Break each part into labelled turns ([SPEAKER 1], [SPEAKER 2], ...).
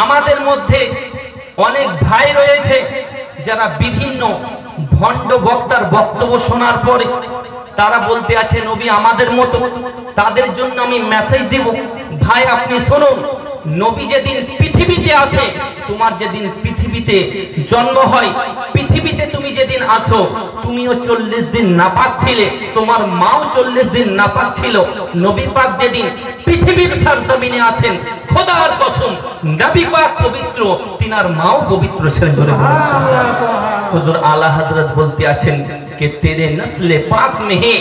[SPEAKER 1] আমাদের মধ্যে অনেক ভাই রয়েছে যারা বিভিন্ন ভণ্ড বক্তার বক্তব্য শোনার পরে তারা বলতে আছে নবী আমাদের মতো। তাদের জন্য আমি মেসেজ দেব, ভাই আপনি শুনুন, নবী যেদিন পৃথিবীতে আসে, তোমার যেদিন পৃথিবীতে জন্ম হয়, পৃথিবীতে তুমি যেদিন আসো, তুমিও 40 দিন নাপাক ছিলে, তোমার মাও 40 দিন নাপাক ছিল। নবী পাক যেদিন পৃথিবীর সরজমিনে আসেন, খোদার কসম নবী পাক পবিত্র, তিনার মাও পবিত্র ছিলেন। জোরে বলুন সুবহানাল্লাহ। হুজুর আলা হযরত বলতে আছেন कि तेरे नस्ल पाक में है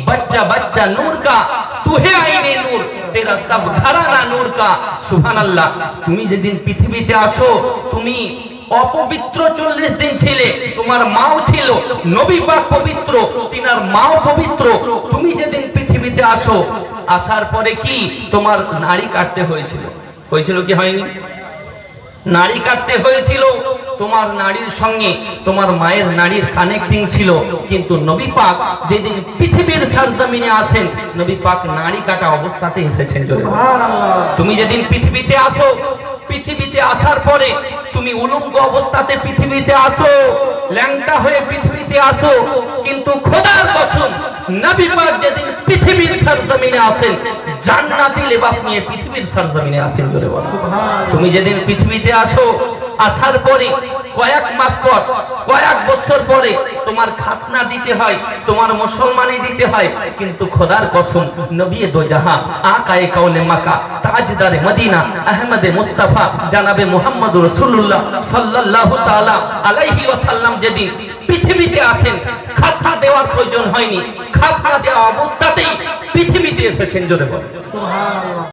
[SPEAKER 1] बच्चा बच्चा नूर का, तू है आईने नूर, तेरा सब घराना नूर का। सुभान अल्लाह। তুমি যেদিন পৃথিবীতে আসো, তুমি অপবিত্র 40 দিন ছিলে, তোমার মাও ছিল, নবী পাক পবিত্র, তিনার মাও পবিত্র। তুমি যেদিন পৃথিবীতে আসো, আসার পরে কি তোমার নাড়ি কাটতে হয়েছিল? হয়েছিল কি হয়নি? নাড়ি কাটতে হয়েছিল। তোমার নাড়ির সঙ্গে তোমার মায়ের নাড়ির কানেক্টিং ছিল, কিন্তু নবী পাক যেদিন পৃথিবীর সরজমিনে আসেন, নবী পাক নাড়ি কাটা অবস্থাতে এসেছেন। সুবহানাল্লাহ। তুমি যেদিন পৃথিবীতে আসো, পৃথিবীতে আসার পরে তুমি উলঙ্গ অবস্থাতে পৃথিবীতে আসো, ল্যাংটা হয়ে পৃথিবীতে আসো, কিন্তু খোদার কসম নবী পাক যেদিন পৃথিবীর সরজমিনে আসেন, জান্নাতি লেবাস নিয়ে পৃথিবীর সরজমিনে আসেন। জোরে বলো সুবহানাল্লাহ। তুমি যেদিন পৃথিবীতে আসো, আসার পরে কয়েক মাস পর, কয়েক বছর পরে তোমার খাতনা দিতে হয়, তোমার মুসলমানি দিতে হয়, কিন্তু খোদার কসম নবী দো জাহান আকায়ে কাউনে মাক্কা তাজদারে মদিনা আহমদে মুস্তাফা জানাবে মুহাম্মদুর রাসূলুল্লাহ সাল্লাল্লাহু তাআলা আলাইহি ওয়াসাল্লাম যেদিন পৃথিবীতে আসেন, খাতনা দেওয়ার প্রয়োজন হয়নি, খাতনা দেওয়া অবস্থাতেই পৃথিবীতে এসেছেন। জোরে বলো সুবহানাল্লাহ।